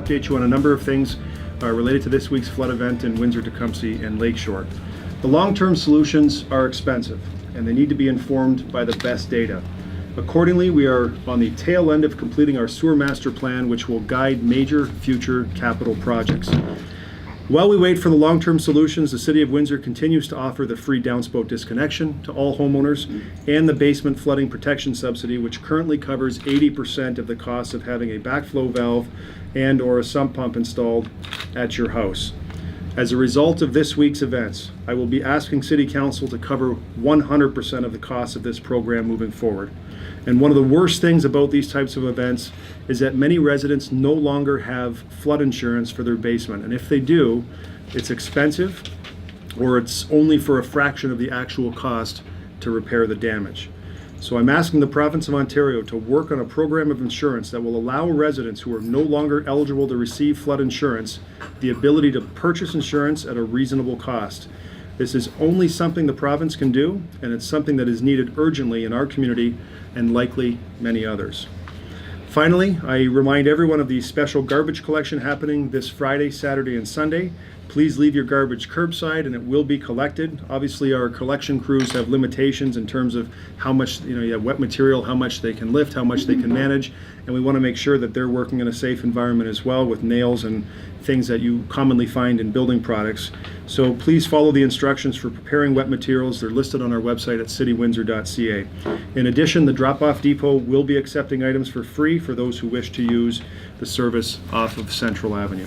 update you on a number of things related to this week's flood event in Windsor, Tecumseh, and Lakeshore. The long-term solutions are expensive, and they need to be informed by the best data. Accordingly, we are on the tail end of completing our sewer master plan, which will guide major future capital projects. While we wait for the long-term solutions, the City of Windsor continues to offer the free downspout disconnection to all homeowners and the basement flooding protection subsidy, which currently covers 80% of the cost of having a backflow valve and or a sump pump installed at your house. As a result of this week's events, I will be asking City Council to cover 100% of the costs of this program moving forward. And one of the worst things about these types of events is that many residents no longer have flood insurance for their basement. And if they do, it's expensive, or it's only for a fraction of the actual cost to repair the damage. So I'm asking the province of Ontario to work on a program of insurance that will allow residents who are no longer eligible to receive flood insurance the ability to purchase insurance at a reasonable cost. This is only something the province can do, and it's something that is needed urgently in our community and likely many others. Finally, I remind everyone of the special garbage collection happening this Friday, Saturday, and Sunday. Please leave your garbage curbside and it will be collected. Obviously, our collection crews have limitations in terms of how much, you have wet material, how much they can lift, how much they can manage, and we want to make sure that they're working in a safe environment as well with nails and things that you commonly find in building products. So please follow the instructions for preparing wet materials. They're listed on our website at citywindsor.ca. In addition, the drop-off depot will be accepting items for free for those who wish to use the service off of Central Avenue.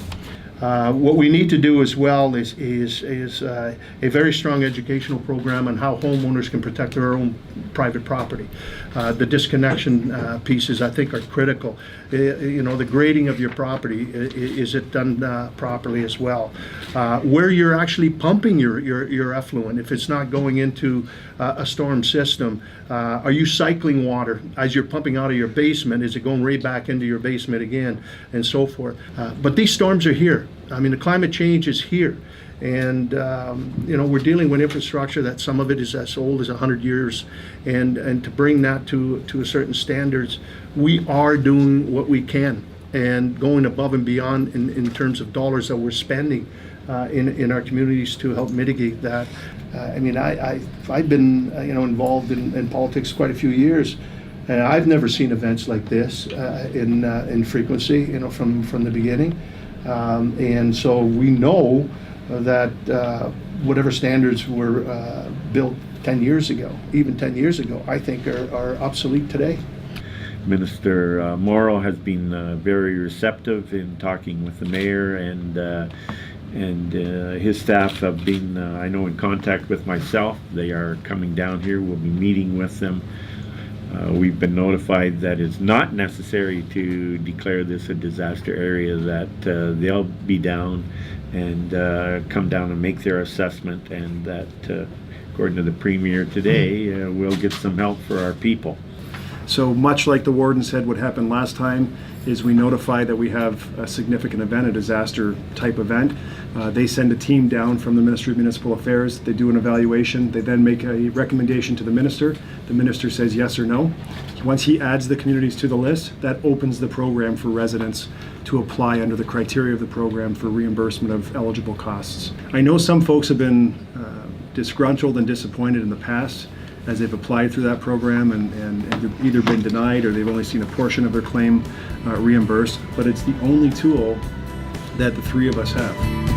What we need to do as well is a very strong educational program on how homeowners can protect their own private property. The disconnection pieces, I think, are critical. The grading of your property, is it done properly as well? Where you're actually pumping your effluent, if it's not going into a storm system, are you cycling water as you're pumping out of your basement? Is it going right back into your basement again, and so forth? But these storms are here. I mean, the climate change is here, and we're dealing with infrastructure that some of it is as old as 100 years, and to bring that to a certain standards, we are doing what we can and going above and beyond in terms of dollars that we're spending in our communities to help mitigate that. I've been involved in politics quite a few years, and I've never seen events like this in frequency, from the beginning. And so we know that whatever standards were built 10 years ago, even 10 years ago, I think are obsolete today. Minister Morrow has been very receptive in talking with the mayor, and his staff have been, I know, in contact with myself. They are coming down here. We'll be meeting with them. We've been notified that it's not necessary to declare this a disaster area, that they'll be down and come down and make their assessment, and that, according to the Premier today, we'll get some help for our people. So much like the Warden said what happened last time, is we notify that we have a significant event, a disaster type event. They send a team down from the Ministry of Municipal Affairs. They do an evaluation. They then make a recommendation to the minister. The minister says yes or no. Once he adds the communities to the list, that opens the program for residents to apply under the criteria of the program for reimbursement of eligible costs. I know some folks have been disgruntled and disappointed in the past as they've applied through that program and either been denied or they've only seen a portion of their claim reimbursed, but it's the only tool that the three of us have.